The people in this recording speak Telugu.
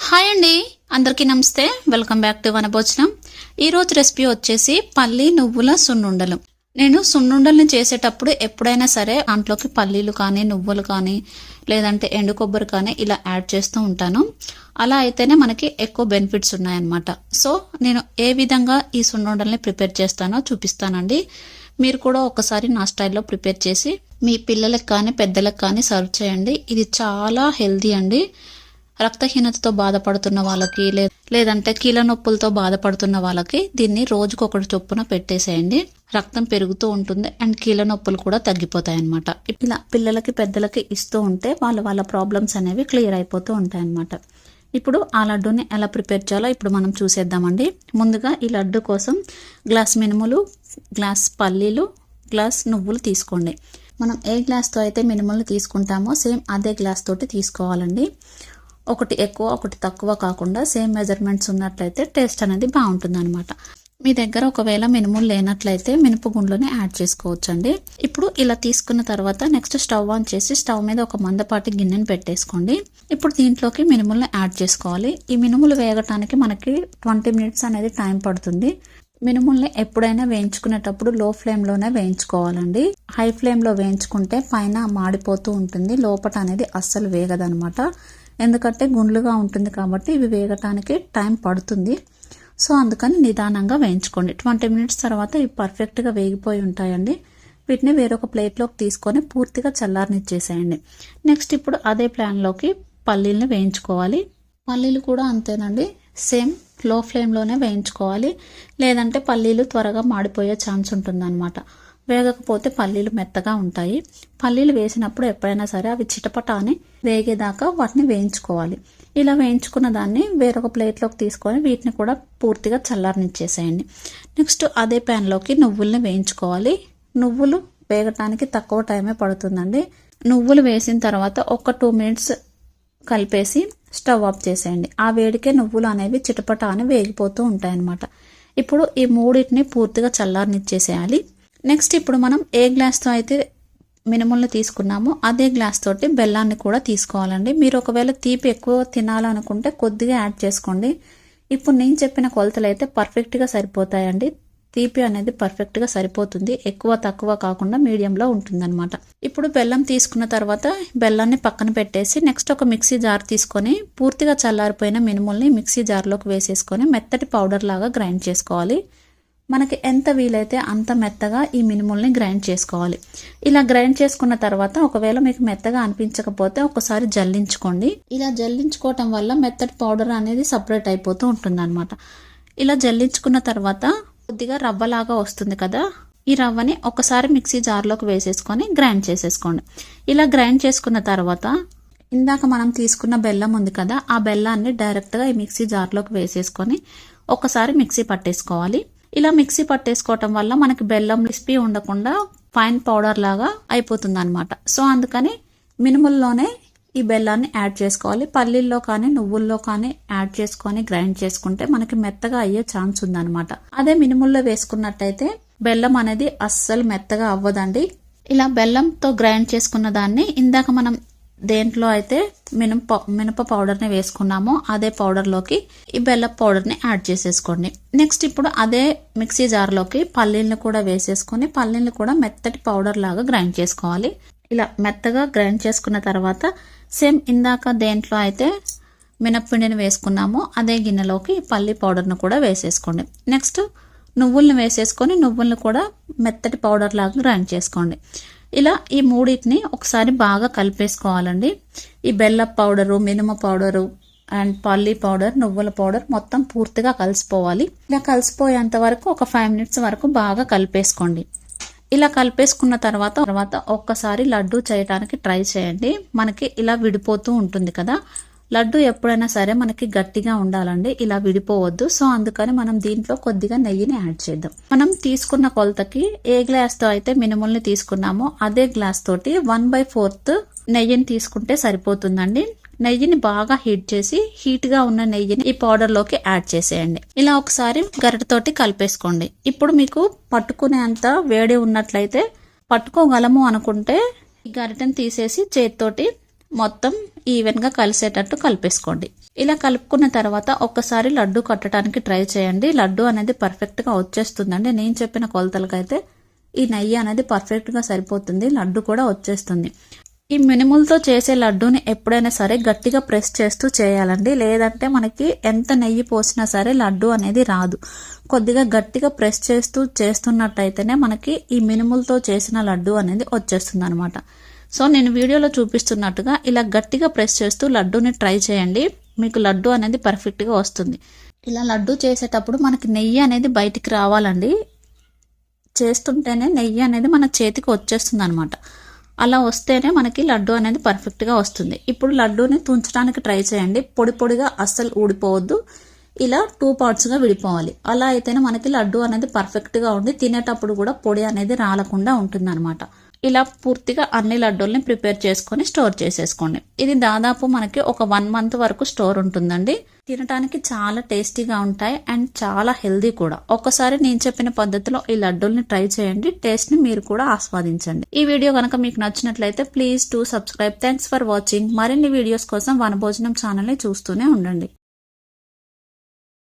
హాయ్ అండి, అందరికీ నమస్తే. Welcome back to Vanabhojanam. ఈరోజు రెసిపీ వచ్చేసి పల్లి నువ్వుల సున్నుండలు. నేను సున్నుండల్ని చేసేటప్పుడు ఎప్పుడైనా సరే దాంట్లోకి పల్లీలు కానీ నువ్వులు కానీ లేదంటే ఎండు కొబ్బరి కానీ ఇలా యాడ్ చేస్తూ ఉంటాను. అలా అయితేనే మనకి ఎక్కువ బెనిఫిట్స్ ఉన్నాయన్నమాట. సో నేను ఏ విధంగా ఈ సున్నుండల్ని ప్రిపేర్ చేస్తానో చూపిస్తానండి. మీరు కూడా ఒకసారి నా స్టైల్లో ప్రిపేర్ చేసి మీ పిల్లలకు కానీ పెద్దలకు కానీ సర్వ్ చేయండి. ఇది చాలా హెల్దీ అండి. రక్తహీనతతో బాధపడుతున్న వాళ్ళకి లేదంటే కీళ్ళ నొప్పులతో బాధపడుతున్న వాళ్ళకి దీన్ని రోజుకొకటి చొప్పున పెట్టేసేయండి. రక్తం పెరుగుతూ ఉంటుంది అండ్ కీళ్ళ నొప్పులు కూడా తగ్గిపోతాయి అన్నమాట. ఇలా పిల్లలకి పెద్దలకి ఇస్తూ ఉంటే వాళ్ళ ప్రాబ్లమ్స్ అనేవి క్లియర్ అయిపోతూ ఉంటాయి అన్నమాట. ఇప్పుడు ఆ లడ్డూని ఎలా ప్రిపేర్ చేయాలో ఇప్పుడు మనం చూసేద్దామండి. ముందుగా ఈ లడ్డు కోసం గ్లాస్ మినుములు, గ్లాస్ పల్లీలు, గ్లాస్ నువ్వులు తీసుకోండి. మనం ఏ గ్లాస్తో అయితే మినుములు తీసుకుంటామో సేమ్ అదే గ్లాస్ తోటి తీసుకోవాలండి. ఒకటి ఎక్కువ ఒకటి తక్కువ కాకుండా సేమ్ మెజర్మెంట్స్ ఉన్నట్లయితే టేస్ట్ అనేది బాగుంటుంది అనమాట. మీ దగ్గర ఒకవేళ మినుములు లేనట్లయితే మినుపు గుండ్లని యాడ్ చేసుకోవచ్చండి. ఇప్పుడు ఇలా తీసుకున్న తర్వాత నెక్స్ట్ స్టవ్ ఆన్ చేసి స్టవ్ మీద ఒక మందపాటి గిన్నెని పెట్టేసుకోండి. ఇప్పుడు దీంట్లోకి మినుములను యాడ్ చేసుకోవాలి. ఈ మినుములు వేగటానికి మనకి 20 మినిట్స్ అనేది టైం పడుతుంది. మినుముల్ని ఎప్పుడైనా వేయించుకునేటప్పుడు లో ఫ్లేమ్లోనే వేయించుకోవాలండి. హై ఫ్లేమ్లో వేయించుకుంటే పైన మాడిపోతూ ఉంటుంది, లోపట అనేది అస్సలు వేగదనమాట. ఎందుకంటే గుండ్లుగా ఉంటుంది కాబట్టి ఇవి వేగటానికి టైం పడుతుంది. సో అందుకని నిదానంగా వేయించుకోండి. 20 మినిట్స్ తర్వాత ఇవి పర్ఫెక్ట్గా వేగిపోయి ఉంటాయండి. వీటిని వేరొక ప్లేట్లోకి తీసుకొని పూర్తిగా చల్లారనిచ్చేసేయండి. నెక్స్ట్ ఇప్పుడు అదే ప్యాన్లోకి పల్లీలను వేయించుకోవాలి. పల్లీలు కూడా అంతేనండి, సేమ్ లో ఫ్లేమ్లోనే వేయించుకోవాలి. లేదంటే పల్లీలు త్వరగా మాడిపోయే ఛాన్స్ ఉంటుందన్నమాట. వేగకపోతే పల్లీలు మెత్తగా ఉంటాయి. పల్లీలు వేసినప్పుడు ఎప్పుడైనా సరే అవి చిటపట అని వేగేదాకా వాటిని వేయించుకోవాలి. ఇలా వేయించుకున్న దాన్ని వేరొక ప్లేట్లోకి తీసుకొని వీటిని కూడా పూర్తిగా చల్లారనిచ్చేసేయండి. నెక్స్ట్ అదే ప్యాన్లోకి నువ్వుల్ని వేయించుకోవాలి. నువ్వులు వేగటానికి తక్కువ టైమే పడుతుందండి. నువ్వులు వేసిన తర్వాత ఒక 2 మినిట్స్ కలిపేసి స్టవ్ ఆఫ్ చేసేయండి. ఆ వేడికే నువ్వులు అనేవి చిటపట అని వేగిపోతూ ఉంటాయన్నమాట. ఇప్పుడు ఈ మూడింటిని పూర్తిగా చల్లారనిచ్చేసేయాలి. నెక్స్ట్ ఇప్పుడు మనం ఏ గ్లాస్తో అయితే మినుములను తీసుకున్నామో అదే గ్లాస్ తోటి బెల్లాన్ని కూడా తీసుకోవాలండి. మీరు ఒకవేళ తీపి ఎక్కువ తినాలనుకుంటే కొద్దిగా యాడ్ చేసుకోండి. ఇప్పుడు నేను చెప్పిన కొలతలు అయితే పర్ఫెక్ట్గా సరిపోతాయండి. తీపి అనేది పర్ఫెక్ట్గా సరిపోతుంది, ఎక్కువ తక్కువ కాకుండా మీడియంలో ఉంటుందన్నమాట. ఇప్పుడు బెల్లం తీసుకున్న తర్వాత బెల్లాన్ని పక్కన పెట్టేసి నెక్స్ట్ ఒక మిక్సీ జార్ తీసుకొని పూర్తిగా చల్లారిపోయిన మినుముల్ని మిక్సీ జార్లోకి వేసేసుకొని మెత్తటి పౌడర్ లాగా గ్రైండ్ చేసుకోవాలి. మనకి ఎంత వీలైతే అంత మెత్తగా ఈ మినుముల్ని గ్రైండ్ చేసుకోవాలి. ఇలా గ్రైండ్ చేసుకున్న తర్వాత ఒకవేళ మీకు మెత్తగా అనిపించకపోతే ఒకసారి జల్లించుకోండి. ఇలా జల్లించుకోవటం వల్ల మెత్తటి పౌడర్ అనేది సపరేట్ అయిపోతూ ఉంటుంది అనమాట. ఇలా జల్లించుకున్న తర్వాత కొద్దిగా రవ్వలాగా వస్తుంది కదా, ఈ రవ్వని ఒకసారి మిక్సీ జార్లోకి వేసేసుకొని గ్రైండ్ చేసేసుకోండి. ఇలా గ్రైండ్ చేసుకున్న తర్వాత ఇందాక మనం తీసుకున్న బెల్లం ఉంది కదా, ఆ బెల్లాన్ని డైరెక్ట్గా ఈ మిక్సీ జార్లోకి వేసేసుకొని ఒకసారి మిక్సీ పట్టేసుకోవాలి. ఇలా మిక్సీ పట్టేసుకోవటం వల్ల మనకి బెల్లం క్రిస్పీ ఉండకుండా ఫైన్ పౌడర్ లాగా అయిపోతుంది అనమాట. సో అందుకని మినుముల్లోనే ఈ బెల్లాన్ని యాడ్ చేసుకోవాలి. పల్లీల్లో కానీ నువ్వుల్లో కానీ యాడ్ చేసుకొని గ్రైండ్ చేసుకుంటే మనకి మెత్తగా అయ్యే ఛాన్స్ ఉందన్నమాట. అదే మినుముల్లో వేసుకున్నట్టయితే బెల్లం అనేది అస్సలు మెత్తగా అవ్వదండి. ఇలా బెల్లంతో గ్రైండ్ చేసుకున్న దాన్ని ఇందాక మనం దేంట్లో అయితే మినప పౌడర్ని వేసుకున్నామో అదే పౌడర్లోకి ఈ బెల్లం పౌడర్ని యాడ్ చేసేసుకోండి. నెక్స్ట్ ఇప్పుడు అదే మిక్సీ జార్లోకి పల్లీలను కూడా వేసేసుకొని పల్లీలను కూడా మెత్తటి పౌడర్ లాగా గ్రైండ్ చేసుకోవాలి. ఇలా మెత్తగా గ్రైండ్ చేసుకున్న తర్వాత సేమ్ ఇందాక దేంట్లో అయితే మినప్పిండిని వేసుకున్నామో అదే గిన్నెలోకి పల్లీ పౌడర్ను కూడా వేసేసుకోండి. నెక్స్ట్ నువ్వుల్ని వేసేసుకొని నువ్వుల్ని కూడా మెత్తటి పౌడర్ లాగా గ్రైండ్ చేసుకోండి. ఇలా ఈ మూడింటిని ఒకసారి బాగా కలిపేసుకోవాలండి. ఈ బెల్లం పౌడరు, మినుమ పౌడరు అండ్ పల్లీ పౌడర్, నువ్వుల పౌడర్ మొత్తం పూర్తిగా కలిసిపోవాలి. ఇలా కలిసిపోయేంత వరకు ఒక 5 మినిట్స్ వరకు బాగా కలిపేసుకోండి. ఇలా కలిపేసుకున్న తర్వాత ఒక్కసారి లడ్డు చేయడానికి ట్రై చేయండి. మనకి ఇలా విడిపోతూ ఉంటుంది కదా, లడ్డు ఎప్పుడైనా సరే మనకి గట్టిగా ఉండాలండి, ఇలా విడిపోవద్దు. సో అందుకని మనం దీంట్లో కొద్దిగా నెయ్యిని యాడ్ చేద్దాం. మనం తీసుకున్న కొలతకి ఏ గ్లాస్తో అయితే మినుముల్ని తీసుకున్నామో అదే గ్లాస్ తోటి 1/4 నెయ్యిని తీసుకుంటే సరిపోతుందండి. నెయ్యిని బాగా హీట్ చేసి హీట్గా ఉన్న నెయ్యిని ఈ పౌడర్లోకి యాడ్ చేసేయండి. ఇలా ఒకసారి గరిటతోటి కలిపేసుకోండి. ఇప్పుడు మీకు పట్టుకునేంత వేడి ఉన్నట్లయితే పట్టుకోగలము అనుకుంటే ఈ గరిటెని తీసేసి చేతితోటి మొత్తం ఈవెన్గా కలిసేటట్టు కలిపేసుకోండి. ఇలా కలుపుకున్న తర్వాత ఒక్కసారి లడ్డు కట్టడానికి ట్రై చేయండి. లడ్డు అనేది పర్ఫెక్ట్గా వచ్చేస్తుందండి. నేను చెప్పిన కొలతలకైతే ఈ నెయ్యి అనేది పర్ఫెక్ట్గా సరిపోతుంది, లడ్డు కూడా వచ్చేస్తుంది. ఈ మినుములతో చేసే లడ్డూని ఎప్పుడైనా సరే గట్టిగా ప్రెస్ చేస్తూ చేయాలండి, లేదంటే మనకి ఎంత నెయ్యి పోసినా సరే లడ్డు అనేది రాదు. కొద్దిగా గట్టిగా ప్రెస్ చేస్తూ చేస్తున్నట్టయితేనే మనకి ఈ మినుములతో చేసిన లడ్డు అనేది వచ్చేస్తుంది అనమాట. సో నేను వీడియోలో చూపిస్తున్నట్టుగా ఇలా గట్టిగా ప్రెస్ చేస్తూ లడ్డూని ట్రై చేయండి, మీకు లడ్డు అనేది పర్ఫెక్ట్గా వస్తుంది. ఇలా లడ్డు చేసేటప్పుడు మనకి నెయ్యి అనేది బయటికి రావాలండి, చేస్తుంటేనే నెయ్యి అనేది మన చేతికి వచ్చేస్తుంది అనమాట. అలా వస్తేనే మనకి లడ్డు అనేది పర్ఫెక్ట్గా వస్తుంది. ఇప్పుడు లడ్డూని తుంచడానికి ట్రై చేయండి, పొడి పొడిగా అస్సలు ఊడిపోవద్దు, ఇలా 2 పార్ట్స్గా విడిపోవాలి. అలా అయితేనే మనకి లడ్డు అనేది పర్ఫెక్ట్గా ఉండి తినేటప్పుడు కూడా పొడి అనేది రాలకుండా ఉంటుంది అనమాట. ఇలా పూర్తిగా అన్ని లడ్డూల్ని ప్రిపేర్ చేసుకొని స్టోర్ చేసేసుకోండి. ఇది దాదాపు మనకి ఒక 1 మంత్ వరకు స్టోర్ ఉంటుందండి. తినడానికి చాలా టేస్టీగా ఉంటాయి అండ్ చాలా హెల్దీ కూడా. ఒక్కసారి నేను చెప్పిన పద్ధతిలో ఈ లడ్డూల్ని ట్రై చేయండి, టేస్ట్ ని మీరు కూడా ఆస్వాదించండి. ఈ వీడియో కనుక మీకు నచ్చినట్లయితే please to subscribe. Thanks for watching. మరిన్ని వీడియోస్ కోసం వనభోజనం ఛానల్ ని చూస్తూనే ఉండండి.